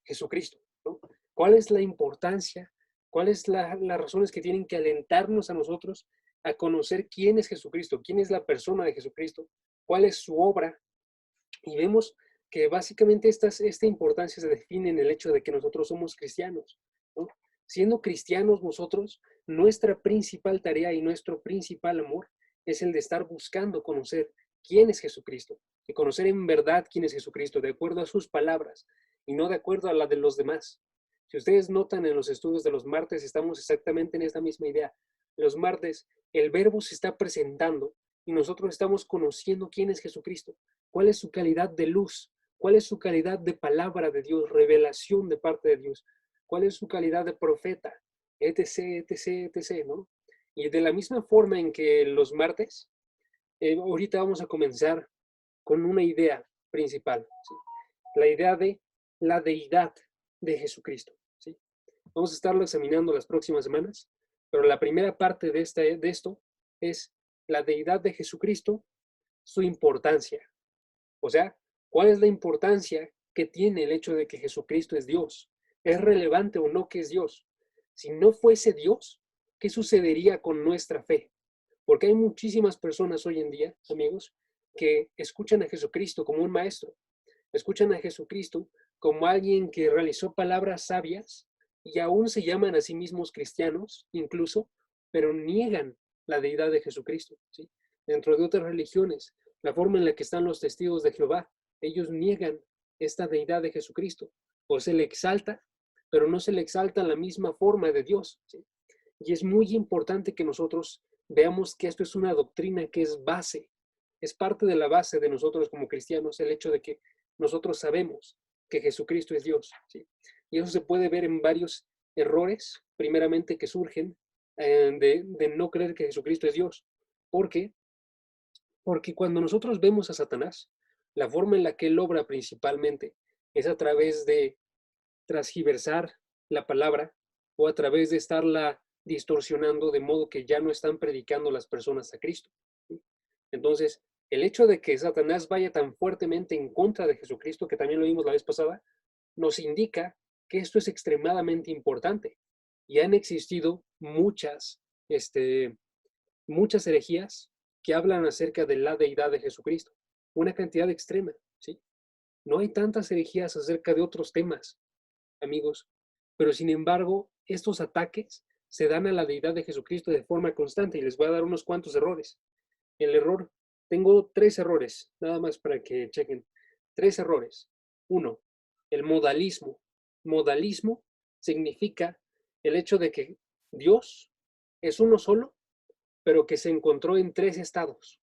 Jesucristo, ¿no? ¿Cuál es la importancia? ¿Cuáles son las razones que tienen que alentarnos a nosotros a conocer quién es Jesucristo? ¿Quién es la persona de Jesucristo? ¿Cuál es su obra? Y vemos que básicamente esta importancia se define en el hecho de que nosotros somos cristianos, ¿no? Siendo cristianos nosotros, nuestra principal tarea y nuestro principal amor es el de estar buscando conocer quién es Jesucristo y conocer en verdad quién es Jesucristo, de acuerdo a sus palabras y no de acuerdo a la de los demás. Si ustedes notan en los estudios de los martes, estamos exactamente en esta misma idea. Los martes, el verbo se está presentando y nosotros estamos conociendo quién es Jesucristo, cuál es su calidad de luz, cuál es su calidad de palabra de Dios, revelación de parte de Dios, cuál es su calidad de profeta, etc., etc., etc., ¿no? Y de la misma forma en que los martes, ahorita vamos a comenzar con una idea principal, ¿sí? La idea de la deidad de Jesucristo, ¿sí? Vamos a estarlo examinando las próximas semanas, pero la primera parte de esto es la deidad de Jesucristo, su importancia. O sea, ¿cuál es la importancia que tiene el hecho de que Jesucristo es Dios? ¿Es relevante o no que es Dios? Si no fuese Dios, ¿qué sucedería con nuestra fe? Porque hay muchísimas personas hoy en día, amigos, que escuchan a Jesucristo como un maestro, escuchan a Jesucristo como alguien que realizó palabras sabias y aún se llaman a sí mismos cristianos, incluso, pero niegan la deidad de Jesucristo, ¿sí? Dentro de otras religiones, la forma en la que están los testigos de Jehová, ellos niegan esta deidad de Jesucristo, o se le exalta, pero no se le exalta la misma forma de Dios, ¿sí? Y es muy importante que nosotros veamos que esto es una doctrina que es base, es parte de la base de nosotros como cristianos, el hecho de que nosotros sabemos que Jesucristo es Dios, ¿sí? Y eso se puede ver en varios errores, primeramente que surgen de no creer que Jesucristo es Dios. ¿Por qué? Porque cuando nosotros vemos a Satanás, la forma en la que él obra principalmente es a través de transgiversar la palabra o a través de estarla distorsionando de modo que ya no están predicando las personas a Cristo. Entonces, el hecho de que Satanás vaya tan fuertemente en contra de Jesucristo, que también lo vimos la vez pasada, nos indica que esto es extremadamente importante. Y han existido muchas herejías que hablan acerca de la deidad de Jesucristo. Una cantidad extrema, ¿sí? No hay tantas herejías acerca de otros temas, amigos, pero sin embargo, estos ataques se dan a la deidad de Jesucristo de forma constante y les voy a dar unos cuantos errores. El error, tengo 3 errores, nada más para que chequen. 3 errores. 1, el modalismo. Modalismo significa el hecho de que Dios es uno solo, pero que se encontró en 3 estados.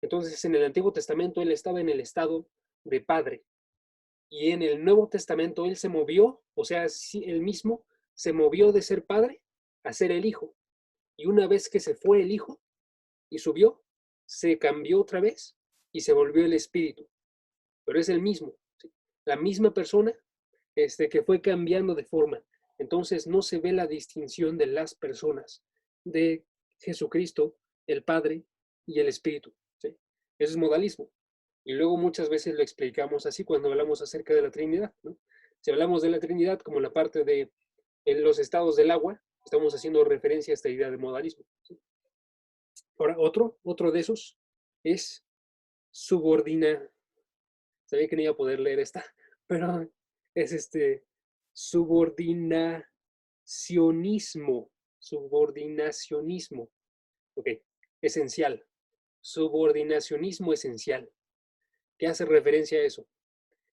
Entonces, en el Antiguo Testamento él estaba en el estado de Padre, y en el Nuevo Testamento él se movió, o sea, él mismo se movió de ser Padre a ser el Hijo. Y una vez que se fue el Hijo y subió, se cambió otra vez y se volvió el Espíritu. Pero es el mismo, ¿sí? La misma persona que fue cambiando de forma. Entonces no se ve la distinción de las personas, de Jesucristo, el Padre y el Espíritu, ¿sí? Eso es modalismo. Y luego muchas veces lo explicamos así cuando hablamos acerca de la Trinidad, ¿no? Si hablamos de la Trinidad como la parte de los estados del agua, estamos haciendo referencia a esta idea de modalismo, ¿sí? Ahora, otro de esos es subordina. Sabía que no iba a poder leer esta, pero es subordinacionismo. Subordinacionismo. Ok, esencial. Subordinacionismo esencial. ¿Qué hace referencia a eso?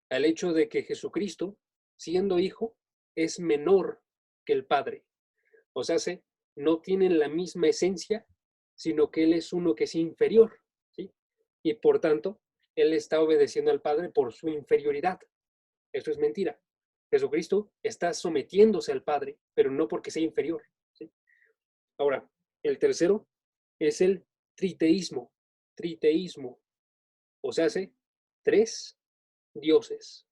Al hecho de que Jesucristo, siendo hijo, es menor que el Padre. O sea, no tienen la misma esencia, sino que Él es uno que es inferior, ¿sí? Y por tanto, Él está obedeciendo al Padre por su inferioridad. Esto es mentira. Jesucristo está sometiéndose al Padre, pero no porque sea inferior, ¿sí? Ahora, el tercero es el triteísmo. Triteísmo. O sea, 3 dioses.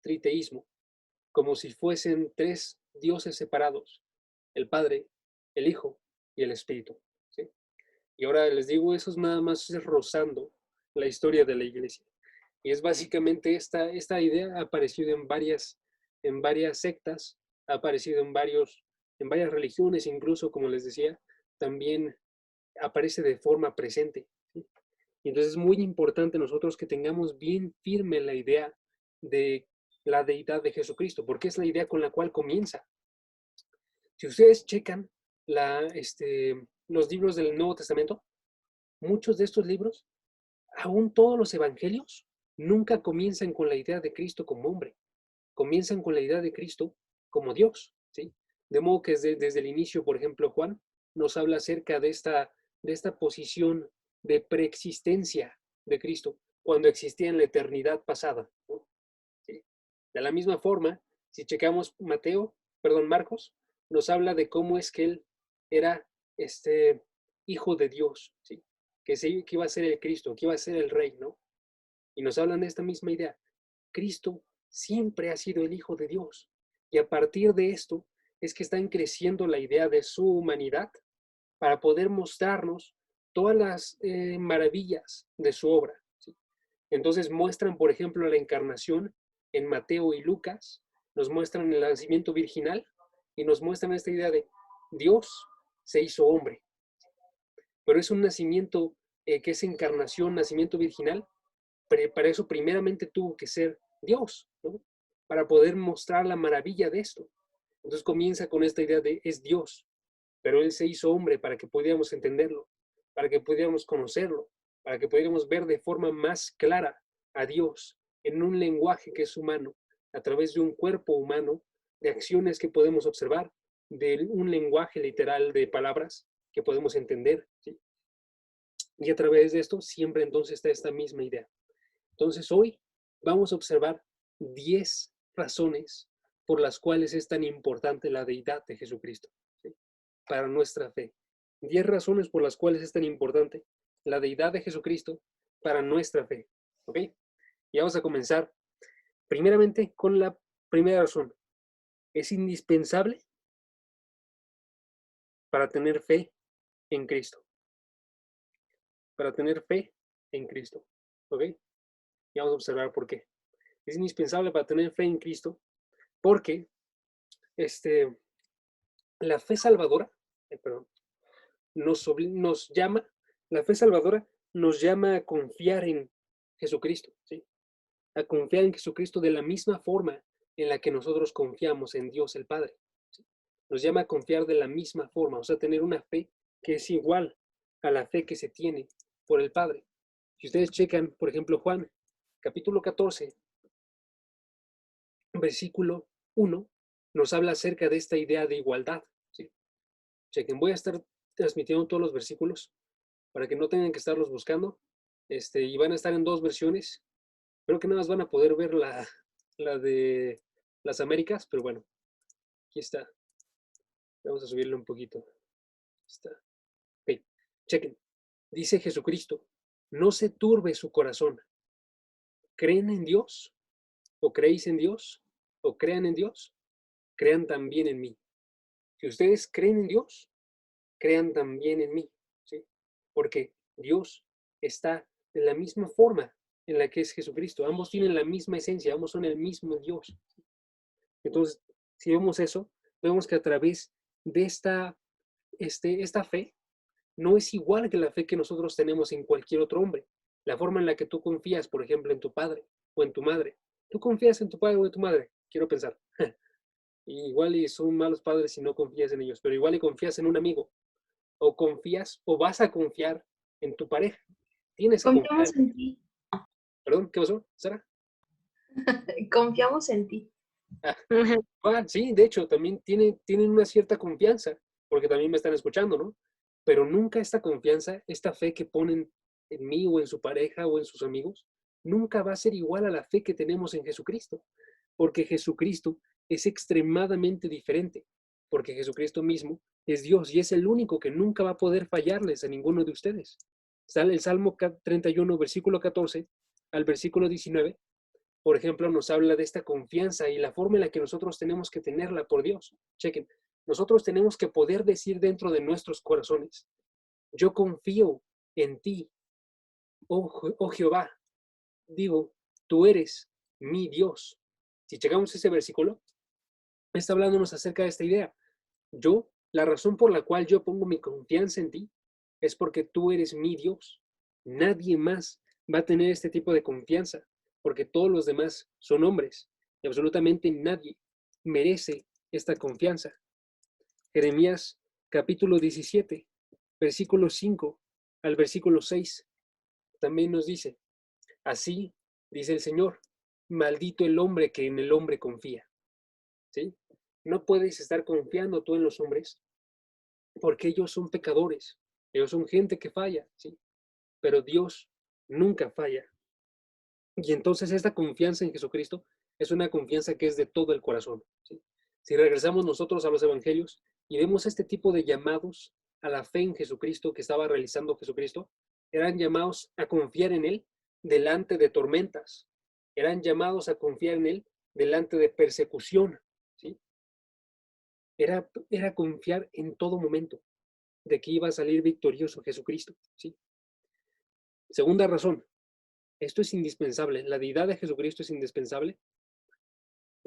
Triteísmo. Como si fuesen 3 dioses separados. El Padre, el Hijo y el Espíritu, ¿sí? Y ahora les digo, eso es nada más rozando la historia de la iglesia. Y es básicamente esta idea ha aparecido en varias en varias sectas, ha aparecido en varias religiones, incluso, como les decía, también aparece de forma presente, ¿sí? Y entonces es muy importante nosotros que tengamos bien firme la idea de la deidad de Jesucristo, porque es la idea con la cual comienza. Si ustedes checan los libros del Nuevo Testamento, muchos de estos libros, aún todos los evangelios, nunca comienzan con la idea de Cristo como hombre, comienzan con la idea de Cristo como Dios, ¿sí? De modo que desde el inicio, por ejemplo, Juan nos habla acerca de esta posición de preexistencia de Cristo cuando existía en la eternidad pasada, ¿no? ¿Sí? De la misma forma, si checamos Marcos, nos habla de cómo es que él era este hijo de Dios, ¿sí? Que iba a ser el Cristo, que iba a ser el Rey, ¿no? Y nos hablan de esta misma idea. Cristo siempre ha sido el Hijo de Dios. Y a partir de esto es que están creciendo la idea de su humanidad para poder mostrarnos todas las maravillas de su obra, ¿sí? Entonces muestran, por ejemplo, la encarnación en Mateo y Lucas, nos muestran el nacimiento virginal y nos muestran esta idea de Dios se hizo hombre. Pero es un nacimiento que es encarnación, nacimiento virginal, para eso primeramente tuvo que ser Dios, ¿no? Para poder mostrar la maravilla de esto. Entonces comienza con esta idea de es Dios, pero Él se hizo hombre para que pudiéramos entenderlo, para que pudiéramos conocerlo, para que pudiéramos ver de forma más clara a Dios en un lenguaje que es humano, a través de un cuerpo humano, de acciones que podemos observar, de un lenguaje literal de palabras que podemos entender, ¿sí? Y a través de esto siempre entonces está esta misma idea. Entonces hoy vamos a observar 10 razones por las cuales es tan importante la deidad de Jesucristo, ¿sí? Para nuestra fe. 10 razones por las cuales es tan importante la deidad de Jesucristo para nuestra fe. ¿Ok? Y vamos a comenzar primeramente con la primera razón. Es indispensable para tener fe en Cristo. Para tener fe en Cristo. ¿Ok? Y vamos a observar por qué. Es indispensable para tener fe en Cristo porque la fe salvadora, perdón, nos llama, la fe salvadora nos llama a confiar en Jesucristo, ¿sí? A confiar en Jesucristo de la misma forma en la que nosotros confiamos en Dios el Padre, ¿sí? Nos llama a confiar de la misma forma, o sea, tener una fe que es igual a la fe que se tiene por el Padre. Si ustedes checan, por ejemplo, Juan, capítulo 14, versículo 1, nos habla acerca de esta idea de igualdad, ¿sí? Chequen, voy a estar transmitiendo todos los versículos para que no tengan que estarlos buscando. Y van a estar en dos versiones. Creo que nada más van a poder ver la de las Américas, pero bueno, aquí está. Vamos a subirle un poquito. Aquí está. Ok, chequen. Dice Jesucristo, no se turbe su corazón. ¿Creen en Dios? ¿O creéis en Dios? ¿O crean en Dios? Crean también en mí. Si ustedes creen en Dios, crean también en mí, ¿sí? Porque Dios está de la misma forma en la que es Jesucristo. Ambos tienen la misma esencia, ambos son el mismo Dios. Entonces, si vemos eso, vemos que a través de esta fe no es igual que la fe que nosotros tenemos en cualquier otro hombre. La forma en la que tú confías, por ejemplo, en tu padre o en tu madre. ¿Tú confías en tu padre o en tu madre? Quiero pensar. Igual y son malos padres si no confías en ellos, pero igual y confías en un amigo, o confías o vas a confiar en tu pareja. Tienes que confiar. Confiamos en ti. Perdón, ¿qué pasó, Sara? Confiamos en ti. Ah, sí, de hecho, también tienen una cierta confianza, porque también me están escuchando, ¿no? Pero nunca esta confianza, esta fe que ponen en mí o en su pareja o en sus amigos, nunca va a ser igual a la fe que tenemos en Jesucristo, porque Jesucristo es extremadamente diferente, porque Jesucristo mismo es Dios y es el único que nunca va a poder fallarles a ninguno de ustedes. Sale el Salmo 31, versículo 14 al versículo 19, por ejemplo, nos habla de esta confianza y la forma en la que nosotros tenemos que tenerla por Dios. Chequen, nosotros tenemos que poder decir dentro de nuestros corazones, yo confío en ti, oh Jehová, digo, tú eres mi Dios. Si checamos ese versículo, está hablándonos acerca de esta idea. La razón por la cual yo pongo mi confianza en ti es porque tú eres mi Dios. Nadie más va a tener este tipo de confianza, porque todos los demás son hombres y absolutamente nadie merece esta confianza. Jeremías capítulo 17, versículo 5 al versículo 6, también nos dice, así dice el Señor, maldito el hombre que en el hombre confía. ¿Sí? No puedes estar confiando tú en los hombres porque ellos son pecadores, ellos son gente que falla, ¿sí? Pero Dios nunca falla. Y entonces esta confianza en Jesucristo es una confianza que es de todo el corazón, ¿sí? Si regresamos nosotros a los evangelios y vemos este tipo de llamados a la fe en Jesucristo que estaba realizando Jesucristo, eran llamados a confiar en Él delante de tormentas, eran llamados a confiar en Él delante de persecución, ¿sí? Era confiar en todo momento de que iba a salir victorioso Jesucristo, ¿sí? Segunda razón, esto es indispensable, la deidad de Jesucristo es indispensable,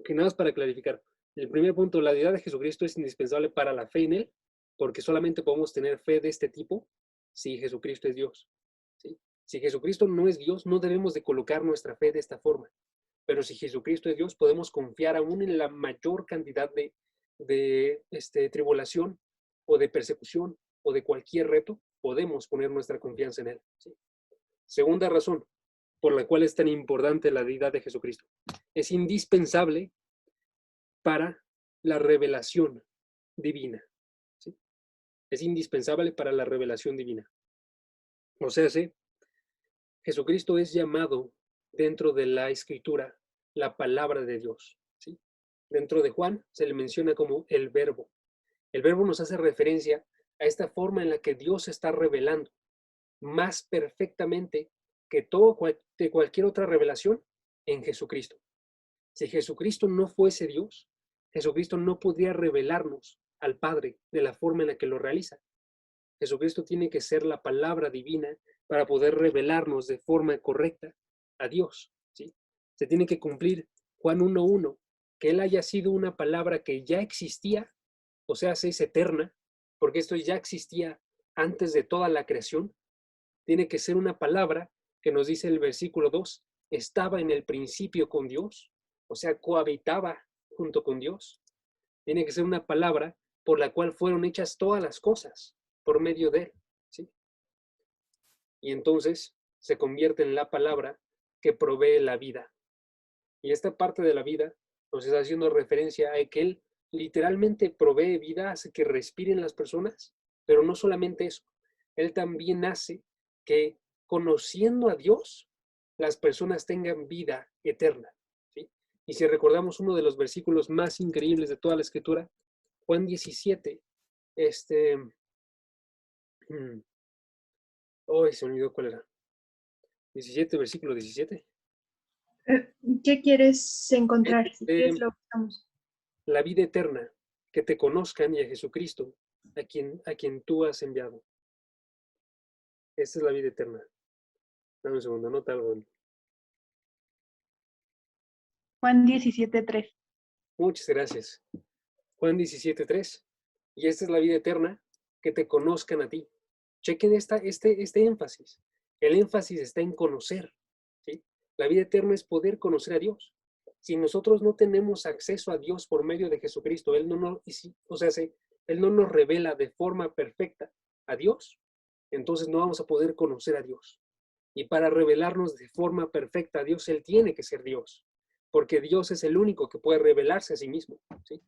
que nada más para clarificar. El primer punto, la deidad de Jesucristo es indispensable para la fe en Él, porque solamente podemos tener fe de este tipo si Jesucristo es Dios, ¿sí? Si Jesucristo no es Dios, no debemos de colocar nuestra fe de esta forma. Pero si Jesucristo es Dios, podemos confiar aún en la mayor cantidad de tribulación o de persecución o de cualquier reto, podemos poner nuestra confianza en Él, ¿sí? Segunda razón por la cual es tan importante la deidad de Jesucristo. Es indispensable para la revelación divina, ¿sí? Es indispensable para la revelación divina. O sea, ¿sí? Jesucristo es llamado dentro de la Escritura la palabra de Dios, ¿sí? Dentro de Juan se le menciona como el verbo. El verbo nos hace referencia a esta forma en la que Dios se está revelando más perfectamente que de cualquier otra revelación en Jesucristo. Si Jesucristo no fuese Dios, Jesucristo no podría revelarnos al Padre de la forma en la que lo realiza. Jesucristo tiene que ser la palabra divina para poder revelarnos de forma correcta a Dios, ¿sí? Se tiene que cumplir Juan 1:1, que Él haya sido una palabra que ya existía, o sea, es eterna, porque esto ya existía antes de toda la creación. Tiene que ser una palabra que nos dice el versículo 2, estaba en el principio con Dios, o sea, cohabitaba junto con Dios. Tiene que ser una palabra por la cual fueron hechas todas las cosas, por medio de Él, ¿sí? Y entonces se convierte en la palabra que provee la vida. Y esta parte de la vida nos está haciendo referencia a que Él literalmente provee vida, hace que respiren las personas, pero no solamente eso, Él también hace que conociendo a Dios, las personas tengan vida eterna, ¿sí? Y si recordamos uno de los versículos más increíbles de toda la Escritura, Juan 17, se me olvidó cuál era. 17, versículo 17. ¿Qué quieres encontrar? Si quieres lo buscamos. La vida eterna, que te conozcan y a Jesucristo, a quien tú has enviado. Esta es la vida eterna. Dame un segundo, no tardo. Juan 17:3. Muchas gracias. Juan 17:3. Y esta es la vida eterna, que te conozcan a ti. Chequen este énfasis. El énfasis está en conocer, ¿sí? La vida eterna es poder conocer a Dios. Si nosotros no tenemos acceso a Dios por medio de Jesucristo, Él no nos revela de forma perfecta a Dios, entonces no vamos a poder conocer a Dios. Y para revelarnos de forma perfecta a Dios, Él tiene que ser Dios, porque Dios es el único que puede revelarse a sí mismo, ¿sí?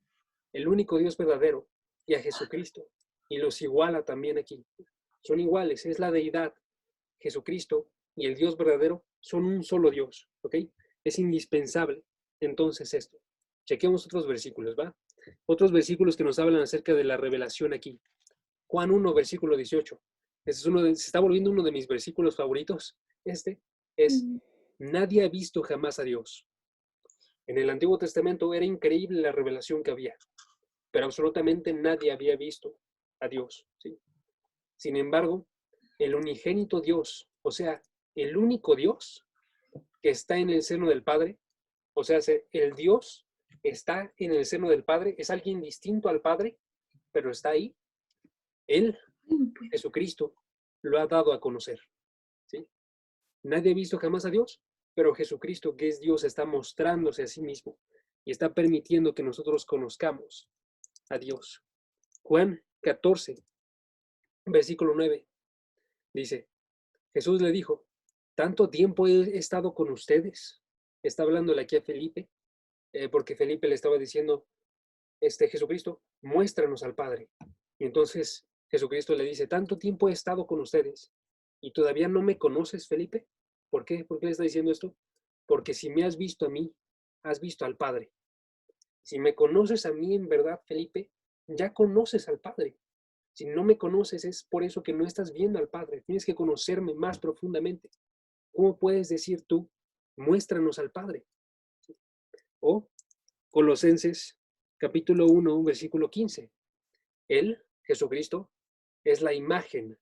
El único Dios verdadero, y a Jesucristo, y los iguala también aquí. Son iguales, es la deidad. Jesucristo y el Dios verdadero son un solo Dios, ¿ok? Es indispensable entonces esto. Chequemos otros versículos, ¿va? Otros versículos que nos hablan acerca de la revelación aquí. Juan 1, versículo 18. Se está volviendo uno de mis versículos favoritos. Este es, nadie ha visto jamás a Dios. En el Antiguo Testamento era increíble la revelación que había, pero absolutamente nadie había visto a Dios, ¿sí? Sin embargo, el unigénito Dios, o sea, el único Dios que está en el seno del Padre, o sea, el Dios está en el seno del Padre, es alguien distinto al Padre, pero está ahí. Él, Jesucristo, lo ha dado a conocer. ¿Sí? Nadie ha visto jamás a Dios, pero Jesucristo, que es Dios, está mostrándose a sí mismo y está permitiendo que nosotros conozcamos a Dios. Juan 14, versículo 9, dice, Jesús le dijo, ¿tanto tiempo he estado con ustedes? Está hablándole aquí a Felipe, porque Felipe le estaba diciendo, Jesucristo, muéstranos al Padre. Y entonces Jesucristo le dice, tanto tiempo he estado con ustedes y todavía no me conoces, Felipe. ¿Por qué? ¿Por qué le está diciendo esto? Porque si me has visto a mí, has visto al Padre. Si me conoces a mí en verdad, Felipe, ya conoces al Padre. Si no me conoces es por eso que no estás viendo al Padre. Tienes que conocerme más profundamente. ¿Cómo puedes decir tú, muéstranos al Padre? O Colosenses capítulo 1, versículo 15. Él, Jesucristo, es la imagen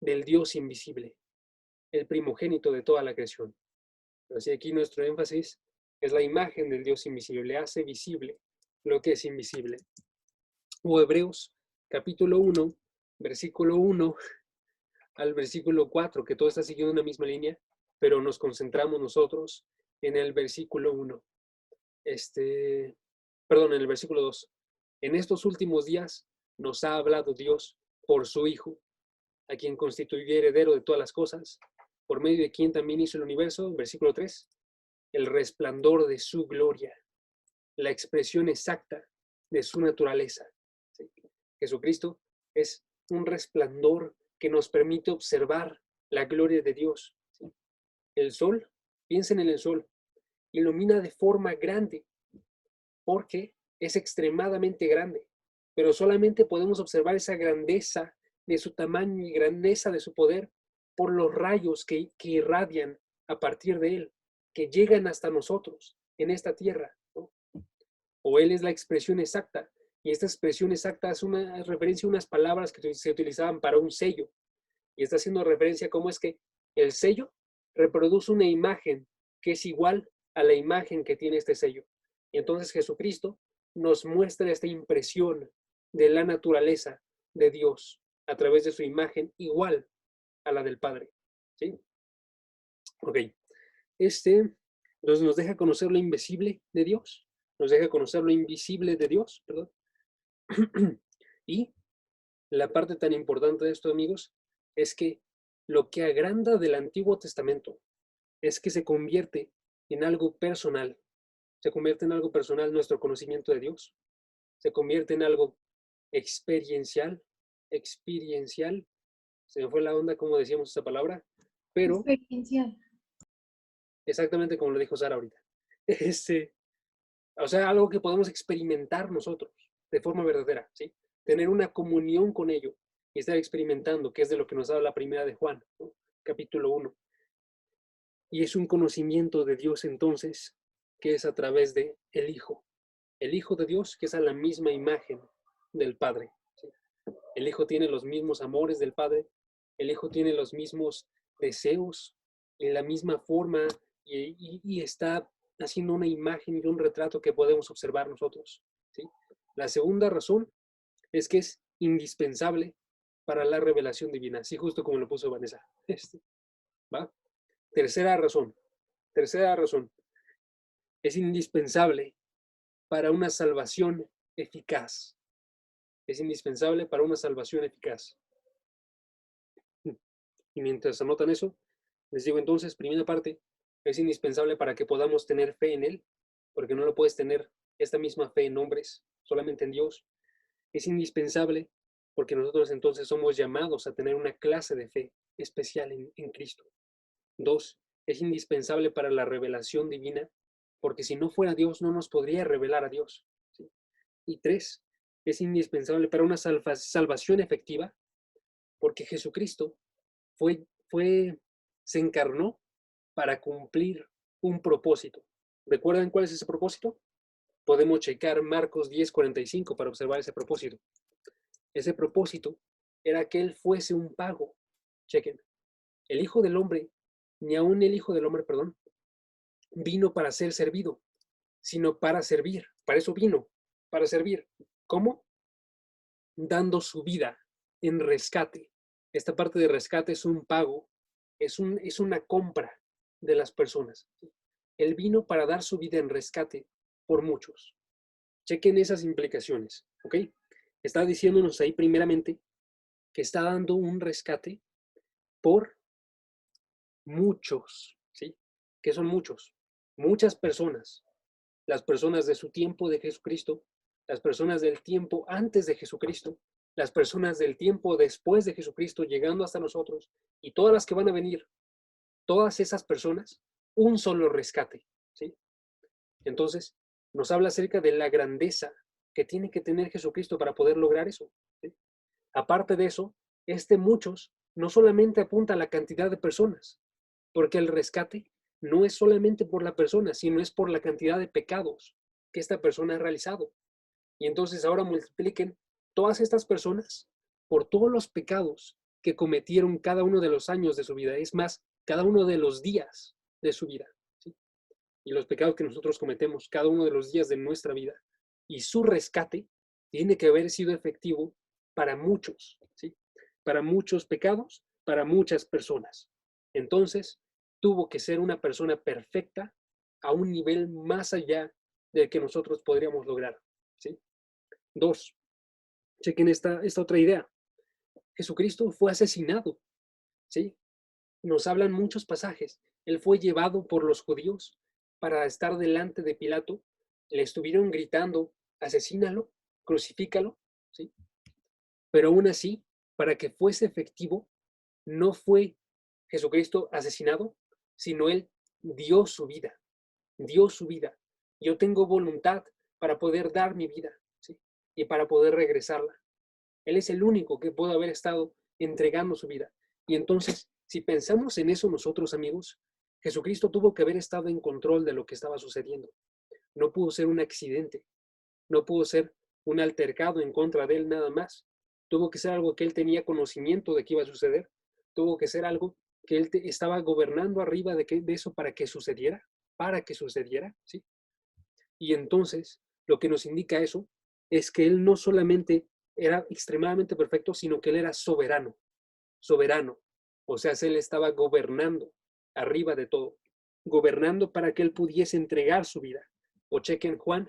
del Dios invisible, el primogénito de toda la creación. Así aquí nuestro énfasis es la imagen del Dios invisible, hace visible lo que es invisible. O Hebreos capítulo 1, versículo 1 al versículo 4, que todo está siguiendo una misma línea, pero nos concentramos nosotros en el versículo 1. En el versículo 2. En estos últimos días nos ha hablado Dios por su Hijo, a quien constituyó heredero de todas las cosas, por medio de quien también hizo el universo, versículo 3, el resplandor de su gloria, la expresión exacta de su naturaleza. ¿Sí? Jesucristo es un resplandor que nos permite observar la gloria de Dios. ¿Sí? El sol, piensen en el sol, ilumina de forma grande porque es extremadamente grande, pero solamente podemos observar esa grandeza de su tamaño y grandeza de su poder por los rayos que irradian a partir de él, que llegan hasta nosotros en esta tierra, ¿no? O él es la expresión exacta, y esta expresión exacta es una referencia a unas palabras que se utilizaban para un sello, y está haciendo referencia a cómo es que el sello reproduce una imagen que es igual a la imagen que tiene este sello. Y entonces Jesucristo nos muestra esta impresión de la naturaleza de Dios a través de su imagen igual a la del Padre. ¿Sí? Ok. Entonces nos deja conocer lo invisible de Dios, nos deja conocer lo invisible de Dios, perdón. Y la parte tan importante de esto, amigos, es que lo que agranda del Antiguo Testamento es que se convierte en algo personal. Se convierte en algo personal nuestro conocimiento de Dios. Se convierte en algo experiencial. Se me fue la onda como decíamos esa palabra, pero Experiencial. exactamente como lo dijo Sara ahorita. O sea, algo que podemos experimentar nosotros de forma verdadera, ¿sí? Tener una comunión con ello y estar experimentando, que es de lo que nos habla la primera de Juan, ¿no? Capítulo 1. Y es un conocimiento de Dios entonces, que es a través de el Hijo de Dios, que es a la misma imagen del Padre. ¿Sí? El Hijo tiene los mismos amores del Padre, el Hijo tiene los mismos deseos, en la misma forma, y está haciendo una imagen y un retrato que podemos observar nosotros. ¿Sí? La segunda razón es que es indispensable para la revelación divina, así justo como lo puso Vanessa. ¿Va? Tercera razón, es indispensable para una salvación eficaz. Es indispensable para una salvación eficaz. Y mientras anotan eso, les digo entonces, primera parte, es indispensable para que podamos tener fe en Él, porque no lo puedes tener esta misma fe en hombres, solamente en Dios. Es indispensable porque nosotros entonces somos llamados a tener una clase de fe especial en Cristo. 2, es indispensable para la revelación divina, porque si no fuera Dios no nos podría revelar a Dios. ¿Sí? Y 3, es indispensable para una salvación efectiva, porque Jesucristo se encarnó para cumplir un propósito. ¿Recuerdan cuál es ese propósito? Podemos checar Marcos 10:45 para observar ese propósito. Ese propósito era que Él fuese un pago. Chequen. El Hijo del Hombre, ni aún el Hijo del Hombre, perdón, vino para ser servido, sino para servir. Para eso vino, para servir. ¿Cómo? Dando su vida en rescate. Esta parte de rescate es un pago, es una compra de las personas. Él vino para dar su vida en rescate por muchos. Chequen esas implicaciones, ¿ok? Está diciéndonos ahí primeramente que está dando un rescate por muchos, ¿sí? ¿Qué son muchos? Muchas personas. Las personas de su tiempo de Jesucristo, las personas del tiempo antes de Jesucristo, las personas del tiempo después de Jesucristo llegando hasta nosotros y todas las que van a venir, todas esas personas, un solo rescate, ¿sí? Entonces, nos habla acerca de la grandeza que tiene que tener Jesucristo para poder lograr eso, ¿sí? Aparte de eso, muchos no solamente apunta a la cantidad de personas, porque el rescate no es solamente por la persona, sino es por la cantidad de pecados que esta persona ha realizado. Y entonces ahora multipliquen todas estas personas por todos los pecados que cometieron cada uno de los años de su vida, es más, cada uno de los días de su vida, ¿sí? Y los pecados que nosotros cometemos cada uno de los días de nuestra vida. Y su rescate tiene que haber sido efectivo para muchos, ¿sí? Para muchos pecados, para muchas personas. Entonces, tuvo que ser una persona perfecta a un nivel más allá del que nosotros podríamos lograr, ¿sí? 2. Chequen esta otra idea. Jesucristo fue asesinado, ¿sí? Nos hablan muchos pasajes. Él fue llevado por los judíos para estar delante de Pilato. Le estuvieron gritando, asesínalo, crucifícalo, ¿sí? Pero aún así, para que fuese efectivo, no fue Jesucristo asesinado, sino Él dio su vida, dio su vida. Yo tengo voluntad para poder dar mi vida, ¿sí? Y para poder regresarla. Él es el único que puede haber estado entregando su vida. Y entonces, si pensamos en eso nosotros, amigos, Jesucristo tuvo que haber estado en control de lo que estaba sucediendo. No pudo ser un accidente, no pudo ser un altercado en contra de él nada más. Tuvo que ser algo que él tenía conocimiento de que iba a suceder. Tuvo que ser algo que él estaba gobernando arriba de eso para que sucediera, ¿sí? Y entonces, lo que nos indica eso es que él no solamente era extremadamente perfecto, sino que él era soberano, soberano. O sea, él estaba gobernando arriba de todo, gobernando para que él pudiese entregar su vida. O chequen Juan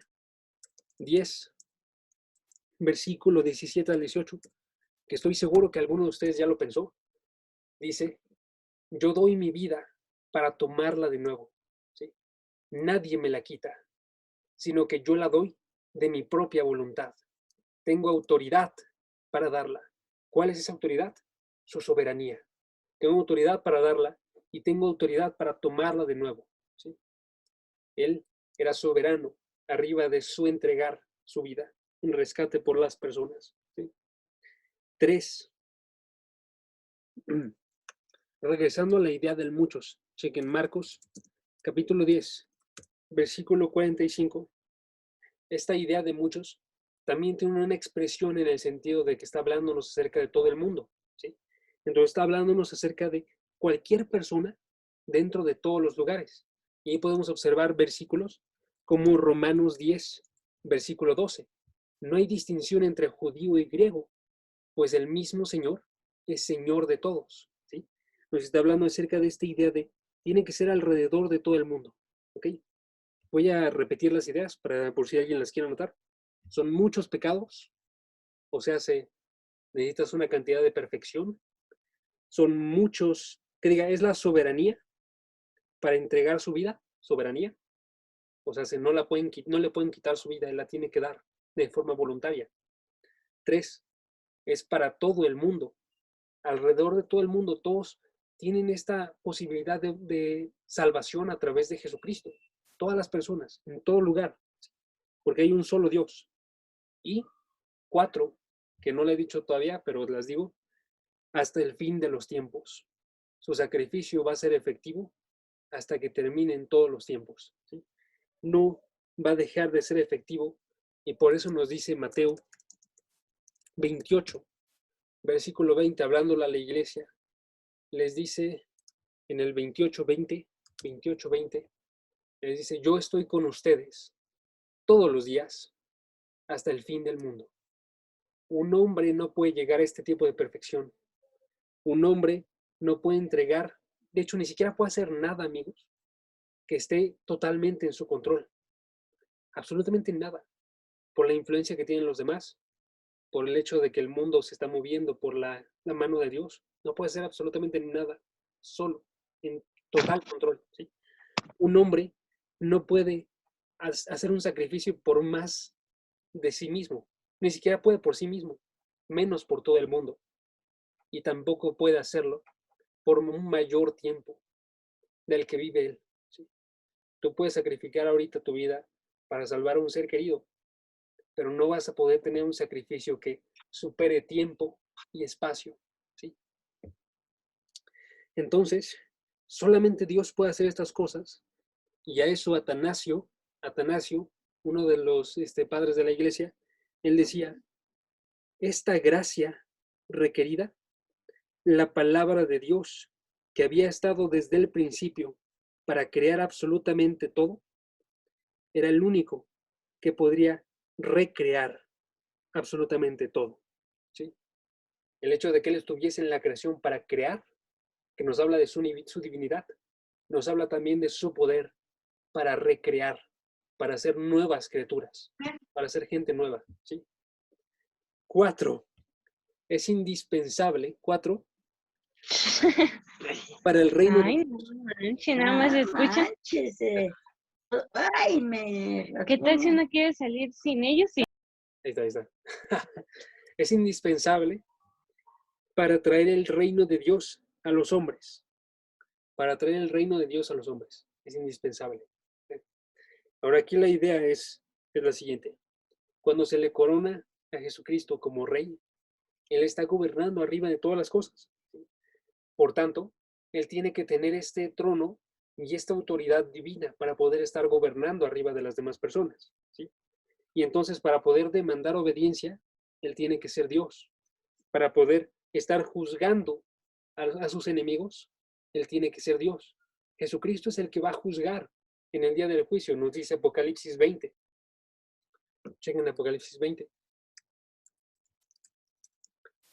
10, versículo 17 al 18, que estoy seguro que alguno de ustedes ya lo pensó. Dice, yo doy mi vida para tomarla de nuevo, ¿sí? Nadie me la quita, sino que yo la doy de mi propia voluntad. Tengo autoridad para darla. ¿Cuál es esa autoridad? Su soberanía. Tengo autoridad para darla y tengo autoridad para tomarla de nuevo, ¿sí? Él era soberano arriba de su entregar su vida en rescate por las personas, ¿sí? 3. Regresando a la idea del muchos, chequen Marcos, capítulo 10, versículo 45. Esta idea de muchos también tiene una expresión en el sentido de que está hablándonos acerca de todo el mundo, ¿sí? Entonces está hablándonos acerca de cualquier persona dentro de todos los lugares. Y ahí podemos observar versículos como Romanos 10, versículo 12. No hay distinción entre judío y griego, pues el mismo Señor es Señor de todos, ¿sí? Nos está hablando acerca de esta idea de tiene que ser alrededor de todo el mundo, ¿ok? Voy a repetir las ideas por si alguien las quiere anotar. Son muchos pecados, o sea, necesitas una cantidad de perfección. Son muchos, que diga, es la soberanía para entregar su vida, soberanía. O sea, no le pueden quitar su vida, él la tiene que dar de forma voluntaria. 3, es para todo el mundo. Alrededor de todo el mundo, todos tienen esta posibilidad de salvación a través de Jesucristo. Todas las personas, en todo lugar, porque hay un solo Dios. Y 4, que no le he dicho todavía, pero las digo, hasta el fin de los tiempos. Su sacrificio va a ser efectivo hasta que terminen todos los tiempos, ¿sí? No va a dejar de ser efectivo y por eso nos dice Mateo 28, versículo 20, hablándole a la iglesia, les dice en el 28:20, les dice, yo estoy con ustedes todos los días hasta el fin del mundo. Un hombre no puede llegar a este tipo de perfección. Un hombre no puede entregar, de hecho, ni siquiera puede hacer nada, amigos, que esté totalmente en su control. Absolutamente nada. Por la influencia que tienen los demás, por el hecho de que el mundo se está moviendo por la mano de Dios. No puede hacer absolutamente nada solo, en total control. ¿Sí? Un hombre no puede hacer un sacrificio por más de sí mismo. Ni siquiera puede por sí mismo, menos por todo el mundo. Y tampoco puede hacerlo por un mayor tiempo del que vive él. ¿Sí? Tú puedes sacrificar ahorita tu vida para salvar a un ser querido, pero no vas a poder tener un sacrificio que supere tiempo y espacio. ¿Sí? Entonces, solamente Dios puede hacer estas cosas, y a eso Atanasio, uno de los padres de la iglesia, él decía, esta gracia requerida, la palabra de Dios, que había estado desde el principio para crear absolutamente todo, era el único que podría recrear absolutamente todo. ¿Sí? El hecho de que Él estuviese en la creación para crear, que nos habla de su divinidad, nos habla también de su poder para recrear, para hacer nuevas criaturas, para ser gente nueva. ¿Sí? 4. Es indispensable, 4, para el reino Ay, de no Dios. manches, nada más escucha. Ay, me... ¿Qué tal si uno quiere salir sin ellos? Sí. Ahí está, ahí está. Es indispensable para traer el reino de Dios a los hombres. Para traer el reino de Dios a los hombres. Es indispensable. Ahora aquí la idea es la siguiente. Cuando se le corona a Jesucristo como rey, Él está gobernando arriba de todas las cosas. Por tanto, Él tiene que tener este trono y esta autoridad divina para poder estar gobernando arriba de las demás personas. ¿Sí? Y entonces, para poder demandar obediencia, Él tiene que ser Dios. Para poder estar juzgando a sus enemigos, Él tiene que ser Dios. Jesucristo es el que va a juzgar en el día del juicio, nos dice Apocalipsis 20. Chequen Apocalipsis 20.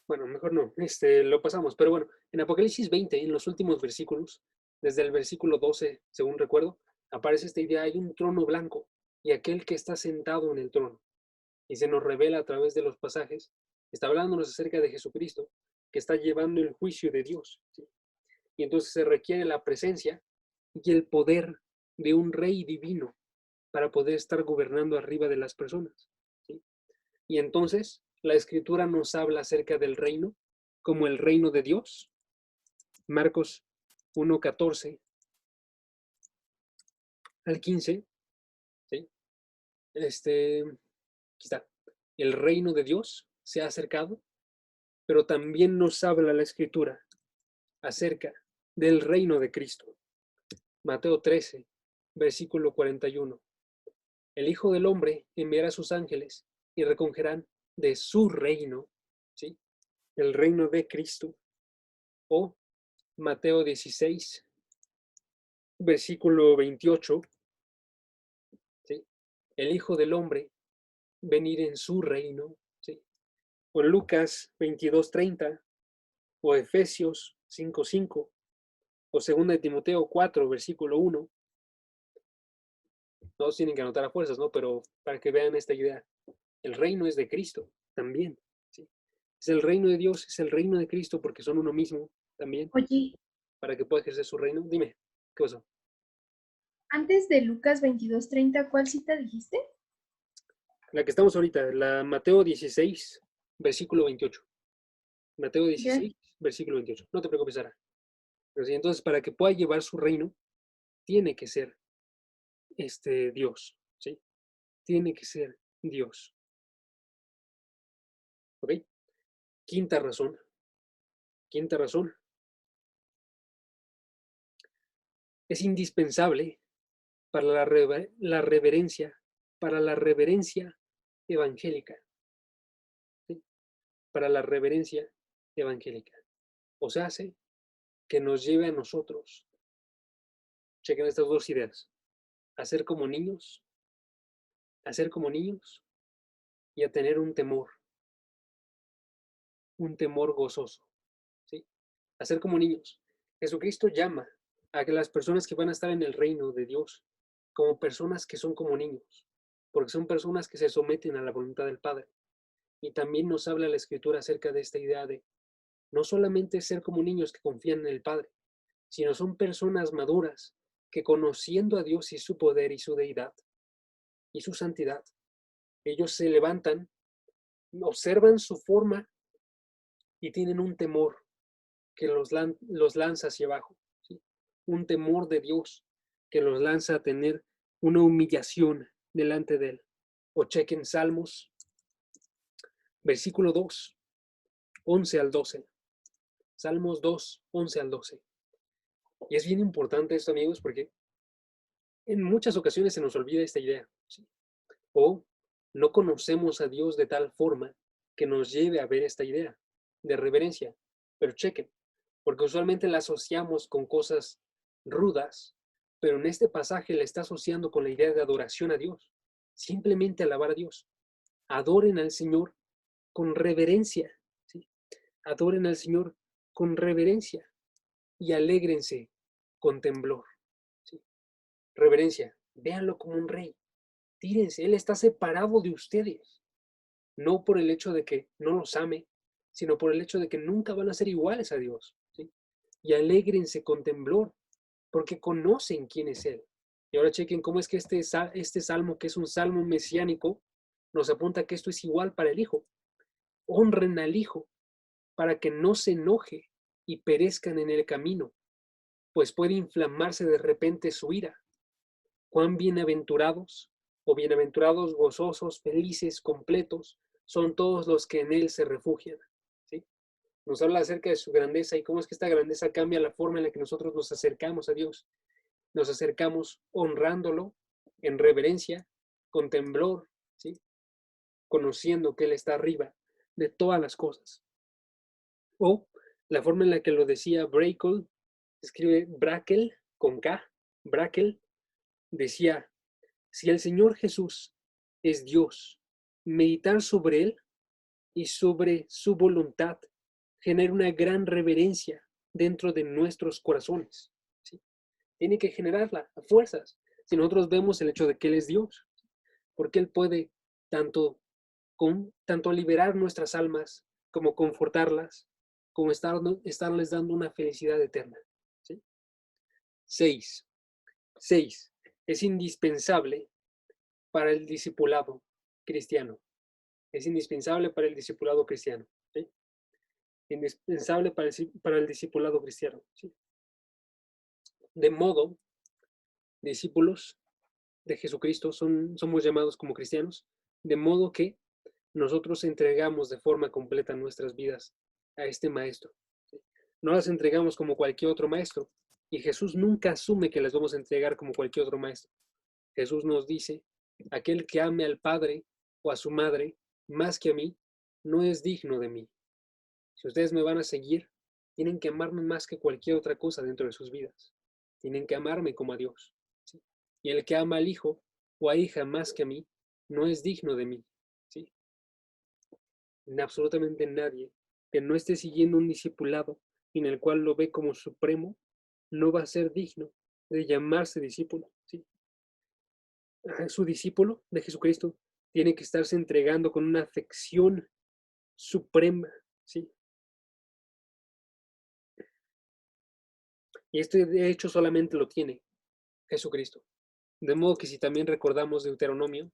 Bueno, mejor no, lo pasamos, pero bueno, en Apocalipsis 20, en los últimos versículos, desde el versículo 12, según recuerdo, aparece esta idea, hay un trono blanco y aquel que está sentado en el trono. Y se nos revela a través de los pasajes, está hablándonos acerca de Jesucristo, que está llevando el juicio de Dios. ¿Sí? Y entonces se requiere la presencia y el poder de un rey divino para poder estar gobernando arriba de las personas. ¿Sí? Y entonces la escritura nos habla acerca del reino como el reino de Dios. Marcos 1:14 al 15. ¿Sí? Aquí está. El reino de Dios se ha acercado, pero también nos habla la escritura acerca del reino de Cristo. Mateo 13, versículo 41. El Hijo del Hombre enviará a sus ángeles y recogerán de su reino, ¿sí? El reino de Cristo. O Mateo 16, versículo 28, ¿sí? El Hijo del Hombre venir en su reino, ¿sí? O Lucas 22:30, o Efesios 5:5, o 2 de Timoteo 4, versículo 1. Todos tienen que anotar a fuerzas, ¿no? Pero para que vean esta idea. El reino es de Cristo también, ¿sí? Es el reino de Dios, es el reino de Cristo porque son uno mismo también, Oye, para que pueda ejercer su reino. Dime, ¿qué pasó? antes de Lucas 22:30, ¿cuál cita dijiste? La que estamos ahorita, la Mateo 16, versículo 28. Mateo 16, Gracias. versículo 28. No te preocupes, Sara. Pero sí, entonces, para que pueda llevar su reino, tiene que ser Dios, ¿sí? Tiene que ser Dios. ¿Ok? Quinta razón. Quinta razón. Es indispensable para la reverencia, para la reverencia evangélica, ¿sí? Para la reverencia evangélica. O sea, hace que nos lleve a nosotros, chequen estas dos ideas, a ser como niños, a ser como niños y a tener un temor gozoso, ¿sí? A ser como niños. Jesucristo llama a que las personas que van a estar en el reino de Dios como personas que son como niños, porque son personas que se someten a la voluntad del Padre. Y también nos habla la Escritura acerca de esta idea de no solamente ser como niños que confían en el Padre, sino son personas maduras que conociendo a Dios y su poder y su deidad y su santidad, ellos se levantan, observan su forma y tienen un temor que los lanza hacia abajo, ¿sí? Un temor de Dios que los lanza a tener una humillación delante de Él. O chequen Salmos, versículo 2, 11 al 12. Salmos 2, 11 al 12. Y es bien importante esto, amigos, porque en muchas ocasiones se nos olvida esta idea, ¿sí? O no conocemos a Dios de tal forma que nos lleve a ver esta idea de reverencia. Pero chequen, porque usualmente la asociamos con cosas rudas, pero en este pasaje la está asociando con la idea de adoración a Dios. Simplemente alabar a Dios. Adoren al Señor con reverencia, ¿sí? Adoren al Señor con reverencia y alégrense con temblor, ¿sí? Reverencia, véanlo como un rey. Tírense, Él está separado de ustedes. No por el hecho de que no los ame, sino por el hecho de que nunca van a ser iguales a Dios, ¿sí? Y alégrense con temblor, porque conocen quién es Él. Y ahora chequen cómo es que este salmo, que es un salmo mesiánico, nos apunta que esto es igual para el Hijo. Honren al Hijo para que no se enoje y perezcan en el camino, pues puede inflamarse de repente su ira. Cuán bienaventurados o bienaventurados, gozosos, felices, completos, son todos los que en Él se refugian, ¿sí? Nos habla acerca de su grandeza y cómo es que esta grandeza cambia la forma en la que nosotros nos acercamos a Dios. Nos acercamos honrándolo en reverencia, con temblor, ¿sí? Conociendo que Él está arriba de todas las cosas. O la forma en la que lo decía Brakel, escribe Brakel con K, Brakel, decía, si el Señor Jesús es Dios, meditar sobre Él y sobre su voluntad genera una gran reverencia dentro de nuestros corazones, ¿sí? Tiene que generarla a fuerzas. Si nosotros vemos el hecho de que Él es Dios, porque Él puede tanto, tanto liberar nuestras almas como confortarlas, como estarles dando una felicidad eterna, ¿sí? 6. Es indispensable para el discipulado cristiano. Es indispensable para el discipulado cristiano, ¿sí? Indispensable para el discipulado cristiano, ¿sí? De modo, discípulos de Jesucristo somos llamados como cristianos, de modo que nosotros entregamos de forma completa nuestras vidas a este maestro, ¿sí? No las entregamos como cualquier otro maestro, y Jesús nunca asume que las vamos a entregar como cualquier otro maestro. Jesús nos dice, aquel que ame al Padre o a su madre más que a mí, no es digno de mí. Si ustedes me van a seguir, tienen que amarme más que cualquier otra cosa dentro de sus vidas. Tienen que amarme como a Dios, ¿sí? Y el que ama al hijo o a hija más que a mí, no es digno de mí, ¿sí? Absolutamente nadie que no esté siguiendo un discipulado en el cual lo ve como supremo, no va a ser digno de llamarse discípulo, ¿sí? Su discípulo de Jesucristo tiene que estarse entregando con una afección suprema, ¿sí? Y esto de hecho solamente lo tiene Jesucristo. De modo que si también recordamos Deuteronomio,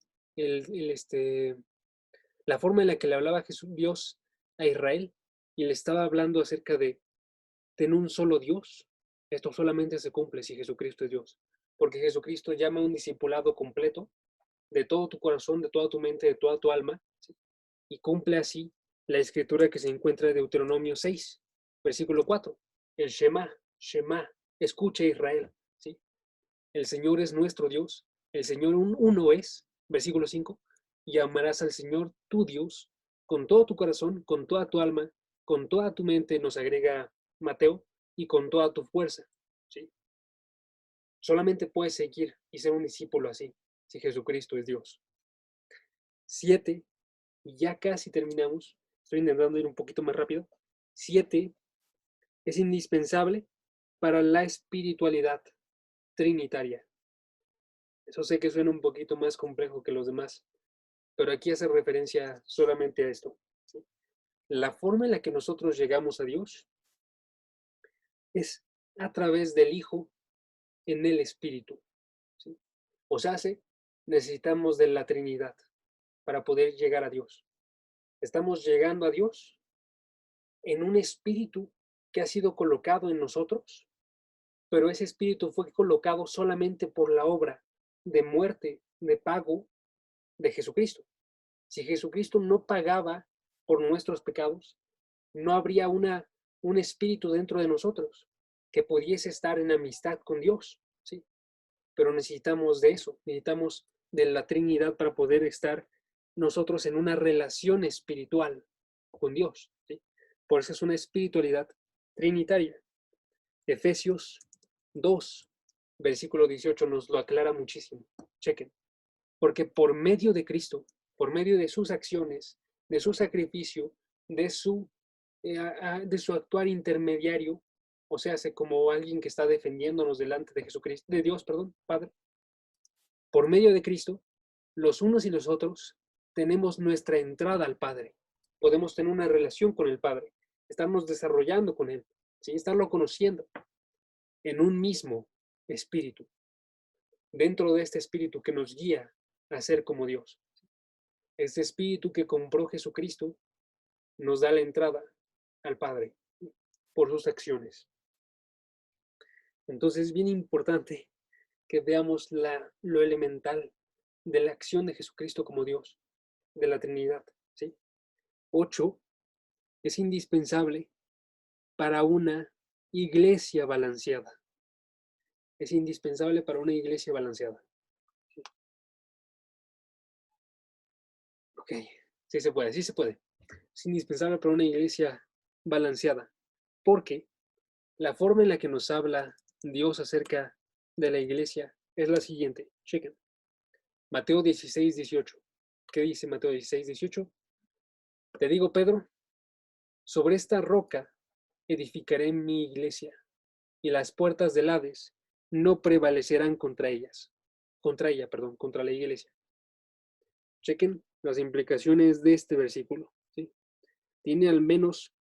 la forma en la que le hablaba Dios a Israel y le estaba hablando acerca de tener un solo Dios, esto solamente se cumple si Jesucristo es Dios. Porque Jesucristo llama a un discipulado completo de todo tu corazón, de toda tu mente, de toda tu alma, ¿sí? Y cumple así la escritura que se encuentra en Deuteronomio 6, versículo 4. El Shema, escucha Israel, ¿sí? El Señor es nuestro Dios, el Señor uno es, versículo 5, y amarás al Señor tu Dios con todo tu corazón, con toda tu alma, con toda tu mente, nos agrega Mateo, y con toda tu fuerza, ¿sí? Solamente puedes seguir y ser un discípulo así, si Jesucristo es Dios. 7, y ya casi terminamos, estoy intentando ir un poquito más rápido. 7, es indispensable para la espiritualidad trinitaria. Eso sé que suena un poquito más complejo que los demás, pero aquí hace referencia solamente a esto, ¿sí? La forma en la que nosotros llegamos a Dios es a través del Hijo en el Espíritu, ¿sí? O sea, necesitamos de la Trinidad para poder llegar a Dios. Estamos llegando a Dios en un espíritu que ha sido colocado en nosotros, pero ese espíritu fue colocado solamente por la obra de muerte, de pago de Jesucristo. Si Jesucristo no pagaba por nuestros pecados, no habría un espíritu dentro de nosotros que pudiese estar en amistad con Dios, ¿sí? Pero necesitamos de eso, necesitamos de la Trinidad para poder estar nosotros en una relación espiritual con Dios, ¿sí? Por eso es una espiritualidad trinitaria. Efesios 2, versículo 18 nos lo aclara muchísimo. Chequen. Porque por medio de Cristo, por medio de sus acciones, de su sacrificio, de su actuar intermediario, o sea, como alguien que está defendiéndonos delante de Jesucristo, de Dios, perdón, Padre, por medio de Cristo, los unos y los otros tenemos nuestra entrada al Padre. Podemos tener una relación con el Padre, estarnos desarrollando con Él, ¿sí? Estarlo conociendo en un mismo espíritu, dentro de este espíritu que nos guía a ser como Dios. Este espíritu que compró Jesucristo nos da la entrada al Padre por sus acciones. Entonces es bien importante que veamos lo elemental de la acción de Jesucristo como Dios, de la Trinidad, ¿sí? 8, es indispensable para una iglesia balanceada. Es indispensable para una iglesia balanceada. ¿Sí? Ok, sí se puede, sí se puede. Es indispensable para una iglesia balanceada, porque la forma en la que nos habla Dios acerca de la iglesia es la siguiente. Chequen. Mateo 16, 18. ¿Qué dice Mateo 16, 18? Te digo, Pedro, sobre esta roca edificaré mi iglesia, y las puertas del Hades no prevalecerán contra ella, contra la iglesia. Chequen las implicaciones de este versículo, ¿sí? Tiene al menos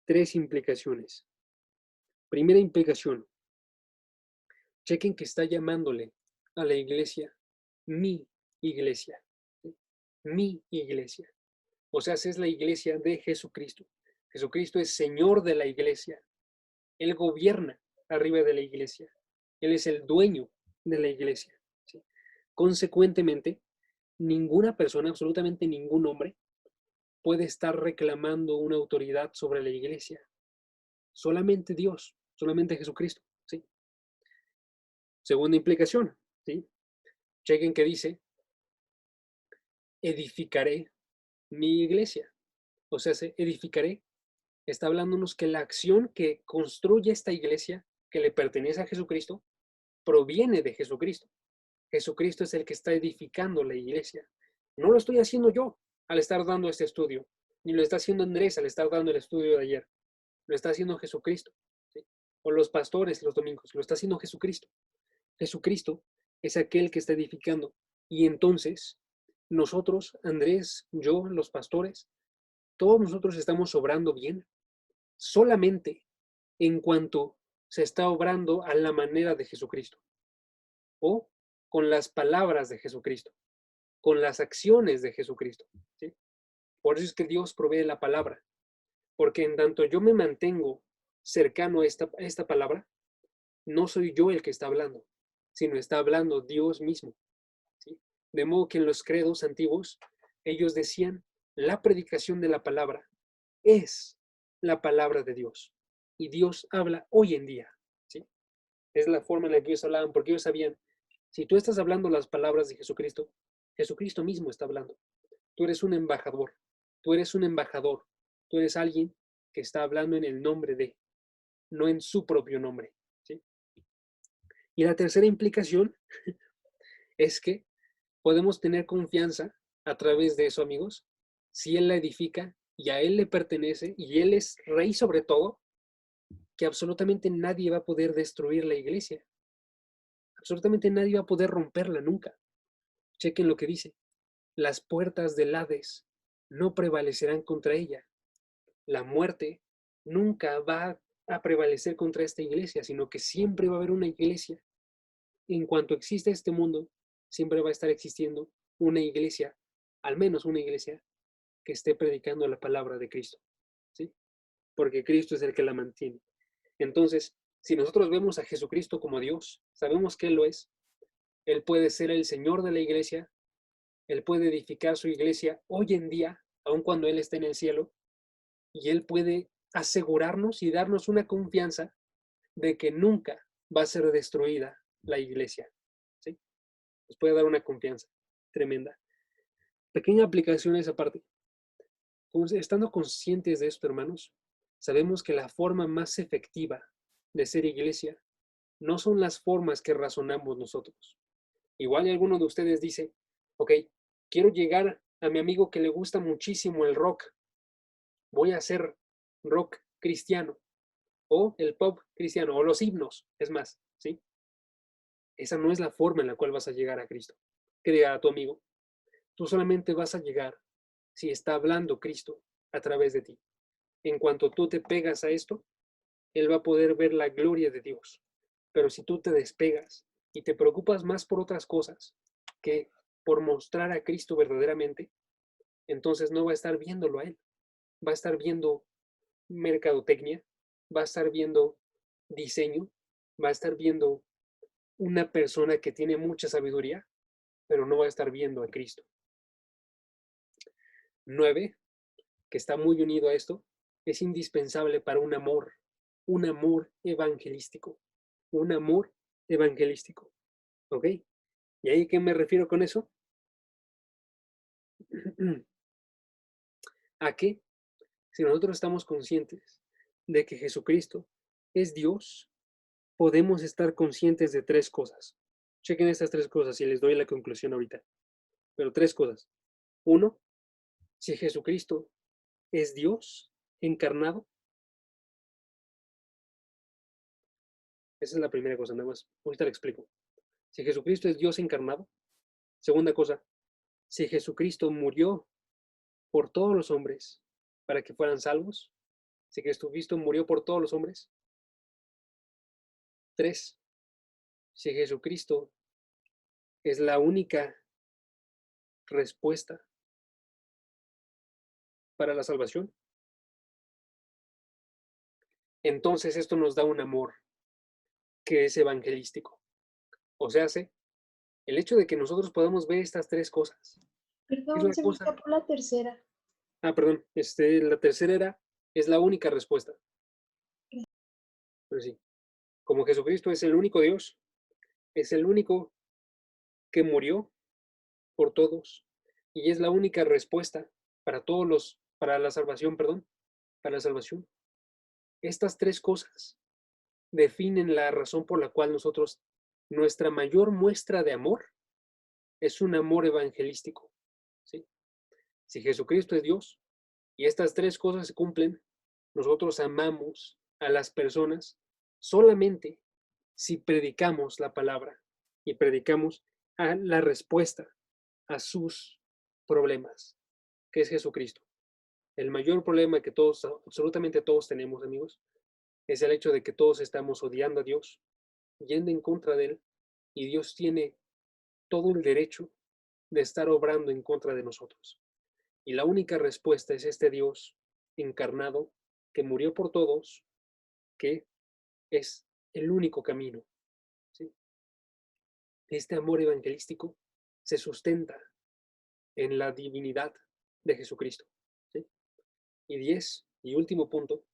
3 implicaciones. Primera implicación, chequen que está llamándole a la iglesia mi iglesia, ¿sí? Mi iglesia. O sea, es la iglesia de Jesucristo. Jesucristo es Señor de la iglesia. Él gobierna arriba de la iglesia. Él es el dueño de la iglesia, ¿sí? Consecuentemente, ninguna persona, absolutamente ningún hombre, puede estar reclamando una autoridad sobre la iglesia. Solamente Dios, solamente Jesucristo, ¿sí? Segunda implicación, ¿sí? Chequen que dice, edificaré mi iglesia. O sea, edificaré, está hablándonos que la acción que construye esta iglesia, que le pertenece a Jesucristo, proviene de Jesucristo. Jesucristo es el que está edificando la iglesia. No lo estoy haciendo yo al estar dando este estudio, ni lo está haciendo Andrés al estar dando el estudio de ayer. Lo está haciendo Jesucristo, ¿sí? O los pastores los domingos, lo está haciendo Jesucristo. Jesucristo es aquel que está edificando. Y entonces, nosotros, Andrés, yo, los pastores, todos nosotros estamos obrando bien solamente en cuanto se está obrando a la manera de Jesucristo o con las palabras de Jesucristo, con las acciones de Jesucristo, ¿sí? Por eso es que Dios provee la palabra, porque en tanto yo me mantengo cercano a esta palabra, no soy yo el que está hablando, sino está hablando Dios mismo, ¿sí? De modo que en los credos antiguos, ellos decían, la predicación de la palabra es la palabra de Dios. Y Dios habla hoy en día, ¿sí? Es la forma en la que ellos hablaban, porque ellos sabían, si tú estás hablando las palabras de Jesucristo, Jesucristo mismo está hablando. Tú eres un embajador, tú eres un embajador, tú eres alguien que está hablando en el nombre de, no en su propio nombre, ¿sí? Y la tercera implicación es que podemos tener confianza a través de eso, amigos, si Él la edifica y a Él le pertenece y Él es rey sobre todo, que absolutamente nadie va a poder destruir la iglesia. Absolutamente nadie va a poder romperla nunca. Chequen lo que dice. Las puertas del Hades no prevalecerán contra ella. La muerte nunca va a prevalecer contra esta iglesia, sino que siempre va a haber una iglesia. En cuanto exista este mundo, siempre va a estar existiendo una iglesia, al menos una iglesia, que esté predicando la palabra de Cristo, ¿sí? Porque Cristo es el que la mantiene. Entonces, si nosotros vemos a Jesucristo como Dios, sabemos que Él lo es. Él puede ser el Señor de la iglesia, Él puede edificar su iglesia hoy en día, aun cuando Él esté en el cielo, y Él puede asegurarnos y darnos una confianza de que nunca va a ser destruida la iglesia, ¿sí? Nos puede dar una confianza tremenda. Pequeña aplicación a esa parte. Estando conscientes de esto, hermanos, sabemos que la forma más efectiva de ser iglesia no son las formas que razonamos nosotros. Igual y alguno de ustedes dice, ok, quiero llegar a mi amigo que le gusta muchísimo el rock. Voy a hacer rock cristiano o el pop cristiano o los himnos, es más, ¿sí? Esa no es la forma en la cual vas a llegar a Cristo. Que diga a tu amigo, tú solamente vas a llegar si está hablando Cristo a través de ti. En cuanto tú te pegas a esto, Él va a poder ver la gloria de Dios. Pero si tú te despegas y te preocupas más por otras cosas que por mostrar a Cristo verdaderamente, entonces no va a estar viéndolo a Él. Va a estar viendo mercadotecnia, va a estar viendo diseño, va a estar viendo una persona que tiene mucha sabiduría, pero no va a estar viendo a Cristo. 9, que está muy unido a esto, es indispensable para un amor evangelístico, un amor evangelístico, ¿ok? ¿Y ahí qué me refiero con eso? A que si nosotros estamos conscientes de que Jesucristo es Dios, podemos estar conscientes de 3 cosas. Chequen estas 3 cosas y les doy la conclusión ahorita. Pero 3 cosas. 1, si Jesucristo es Dios encarnado, esa es la primera cosa, nada más. Ahorita le explico. Si Jesucristo es Dios encarnado. Segunda cosa, si Jesucristo murió por todos los hombres para que fueran salvos, si Jesucristo murió por todos los hombres. 3, si Jesucristo es la única respuesta para la salvación, entonces esto nos da un amor que es evangelístico. O sea, el hecho de que nosotros podamos ver estas 3 cosas. Perdón, se me escapó la tercera. Perdón, la tercera es la única respuesta. Pero sí, como Jesucristo es el único Dios, es el único que murió por todos y es la única respuesta para la salvación, para la salvación. Estas 3 cosas definen la razón por la cual nuestra mayor muestra de amor es un amor evangelístico, ¿sí? Si Jesucristo es Dios y estas 3 cosas se cumplen, nosotros amamos a las personas solamente si predicamos la palabra y predicamos la respuesta a sus problemas, que es Jesucristo. El mayor problema que absolutamente todos tenemos, amigos, es el hecho de que todos estamos odiando a Dios, yendo en contra de Él, y Dios tiene todo el derecho de estar obrando en contra de nosotros. Y la única respuesta es este Dios encarnado que murió por todos, que es el único camino, ¿sí? Este amor evangelístico se sustenta en la divinidad de Jesucristo, ¿sí? Y 10 y último punto,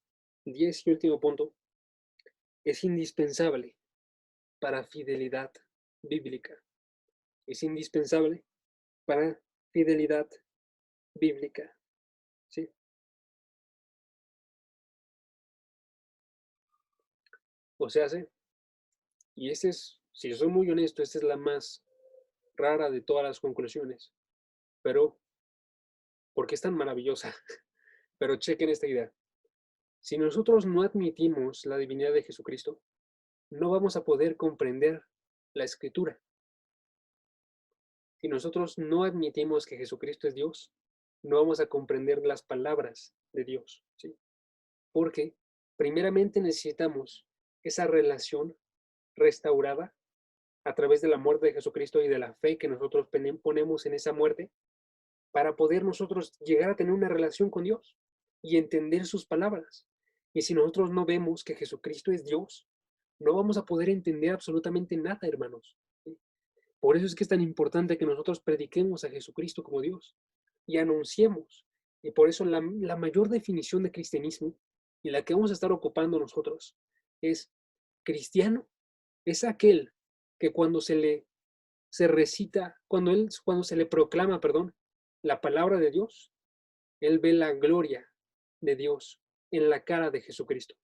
es indispensable para fidelidad bíblica. Es indispensable para fidelidad bíblica, ¿sí? O sea, y si yo soy muy honesto, esta es la más rara de todas las conclusiones, pero porque es tan maravillosa. Pero chequen esta idea. Si nosotros no admitimos la divinidad de Jesucristo, no vamos a poder comprender la Escritura. Si nosotros no admitimos que Jesucristo es Dios, no vamos a comprender las palabras de Dios, ¿sí? Porque primeramente necesitamos esa relación restaurada a través de la muerte de Jesucristo y de la fe que nosotros ponemos en esa muerte para poder nosotros llegar a tener una relación con Dios y entender sus palabras. Y si nosotros no vemos que Jesucristo es Dios, no vamos a poder entender absolutamente nada, hermanos. ¿Sí? Por eso es que es tan importante que nosotros prediquemos a Jesucristo como Dios y anunciemos. Y por eso la mayor definición de cristianismo y la que vamos a estar ocupando nosotros es cristiano. Es aquel que cuando se recita, cuando se le proclama, perdón, la palabra de Dios, él ve la gloria de Dios en la cara de Jesucristo.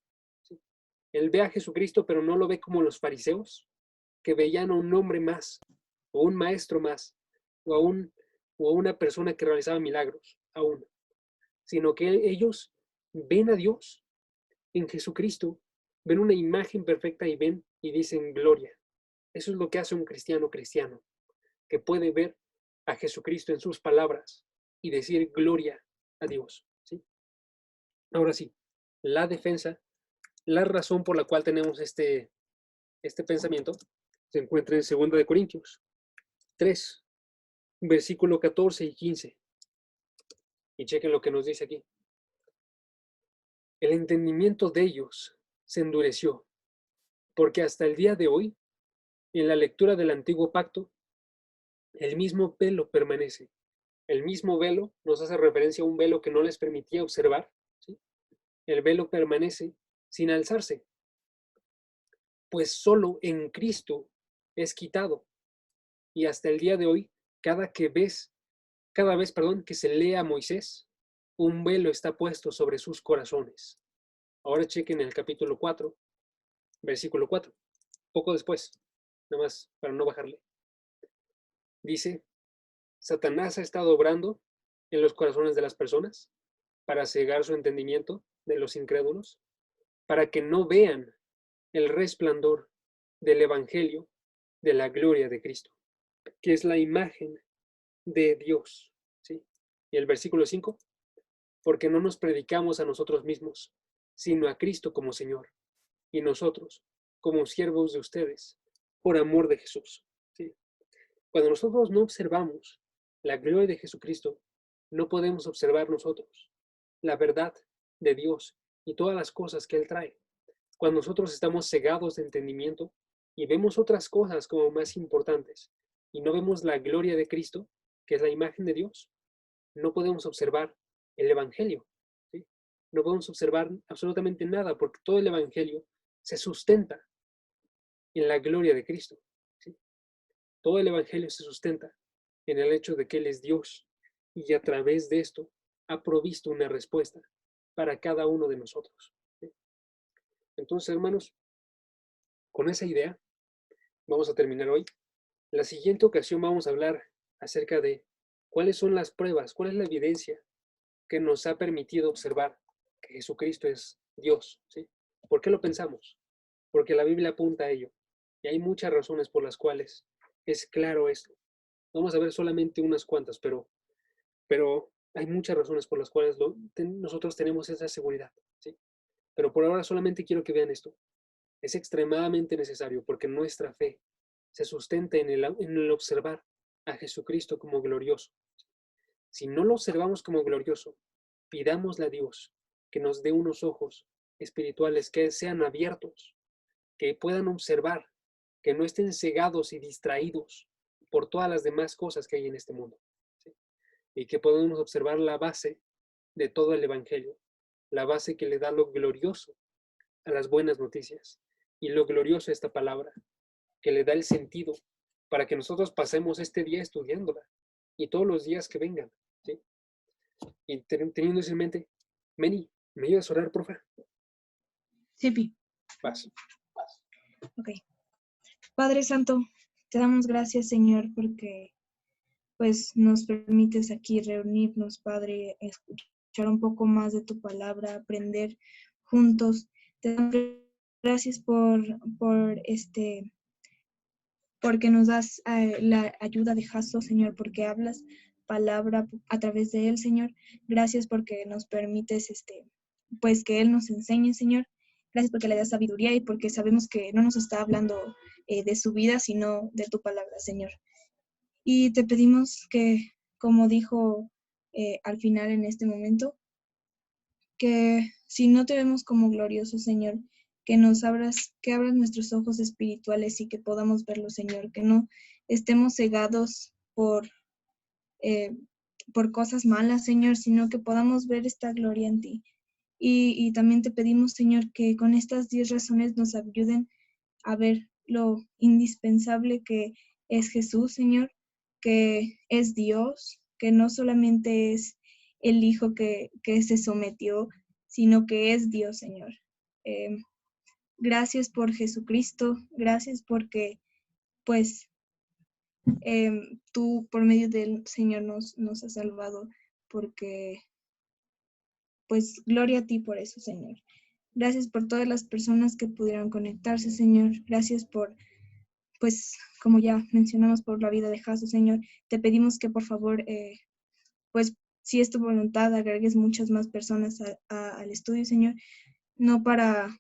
¿Sí? Él ve a Jesucristo, pero no lo ve como los fariseos, que veían a un hombre más, o un maestro más, o a una persona que realizaba milagros, aún, sino que ellos ven a Dios en Jesucristo, ven una imagen perfecta y ven y dicen gloria. Eso es lo que hace un cristiano cristiano, que puede ver a Jesucristo en sus palabras y decir gloria a Dios. ¿Sí? Ahora sí, la defensa, la razón por la cual tenemos este pensamiento, se encuentra en 2 de Corintios 3, versículo 14 y 15. Y chequen lo que nos dice aquí. El entendimiento de ellos se endureció, porque hasta el día de hoy, en la lectura del antiguo pacto, el mismo velo permanece. El mismo velo nos hace referencia a un velo que no les permitía observar. ¿Sí? El velo permanece sin alzarse, pues solo en Cristo es quitado. Y hasta el día de hoy, cada vez, que se lea a Moisés, un velo está puesto sobre sus corazones. Ahora chequen el capítulo 4, versículo 4, poco después, nada más para no bajarle. Dice, Satanás ha estado obrando en los corazones de las personas para cegar su entendimiento de los incrédulos, para que no vean el resplandor del Evangelio de la gloria de Cristo, que es la imagen de Dios. ¿Sí? Y el versículo 5, porque no nos predicamos a nosotros mismos, sino a Cristo como Señor, y nosotros como siervos de ustedes, por amor de Jesús. ¿Sí? Cuando nosotros no observamos la gloria de Jesucristo, no podemos observar nosotros la verdad de Dios y todas las cosas que Él trae. Cuando nosotros estamos cegados de entendimiento y vemos otras cosas como más importantes y no vemos la gloria de Cristo, que es la imagen de Dios, no podemos observar el Evangelio. ¿Sí? No podemos observar absolutamente nada porque todo el Evangelio se sustenta en la gloria de Cristo. ¿Sí? Todo el Evangelio se sustenta en el hecho de que Él es Dios y a través de esto ha provisto una respuesta para cada uno de nosotros. ¿Sí? Entonces, hermanos, con esa idea vamos a terminar hoy. En la siguiente ocasión vamos a hablar acerca de cuáles son las pruebas, cuál es la evidencia que nos ha permitido observar que Jesucristo es Dios. ¿Sí? ¿Por qué lo pensamos? Porque la Biblia apunta a ello. Y hay muchas razones por las cuales es claro esto. Vamos a ver solamente unas cuantas, pero hay muchas razones por las cuales nosotros tenemos esa seguridad. ¿Sí? Pero por ahora solamente quiero que vean esto. Es extremadamente necesario porque nuestra fe se sustenta en el observar a Jesucristo como glorioso. Si no lo observamos como glorioso, pidámosle a Dios que nos dé unos ojos espirituales que sean abiertos, que puedan observar, que no estén cegados y distraídos por todas las demás cosas que hay en este mundo. ¿Sí? Y que podamos observar la base de todo el Evangelio, la base que le da lo glorioso a las buenas noticias y lo glorioso a esta palabra, que le da el sentido para que nosotros pasemos este día estudiándola y todos los días que vengan. ¿Sí? Y teniendo eso en mente, Meni, ¿me ayudas a orar, porfa? Sí, Pi. Vas. Ok. Padre Santo, te damos gracias, Señor, porque pues nos permites aquí reunirnos, Padre, escuchar un poco más de tu palabra, aprender juntos. Te damos gracias porque nos das la ayuda de Jaso, Señor, porque hablas palabra a través de él, Señor. Gracias porque nos permites, pues que él nos enseñe, Señor. Gracias porque le das sabiduría y porque sabemos que no nos está hablando de su vida, sino de tu palabra, Señor. Y te pedimos que, como dijo al final en este momento, que si no te vemos como glorioso, Señor, que abras nuestros ojos espirituales y que podamos verlo, Señor, que no estemos cegados por cosas malas, Señor, sino que podamos ver esta gloria en ti. Y también te pedimos, Señor, que con estas 10 razones nos ayuden a ver lo indispensable que es Jesús, Señor, que es Dios, que no solamente es el Hijo que se sometió, sino que es Dios, Señor. Gracias por Jesucristo, gracias porque, pues, tú por medio del Señor nos has salvado, porque, pues, gloria a ti por eso, Señor. Gracias por todas las personas que pudieron conectarse, Señor. Gracias por, pues, como ya mencionamos, por la vida de Jaso, Señor. Te pedimos que, por favor, pues, si es tu voluntad, agregues muchas más personas al estudio, Señor. No para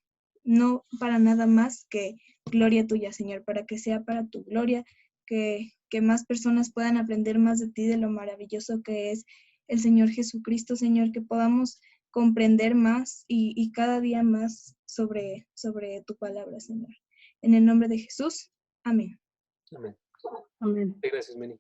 nada más que gloria tuya, Señor, para que sea para tu gloria, que más personas puedan aprender más de ti, de lo maravilloso que es el Señor Jesucristo, Señor, que podamos comprender más y cada día más sobre tu palabra, Señor. En el nombre de Jesús, amén. Amén. Amén. Gracias, Meni.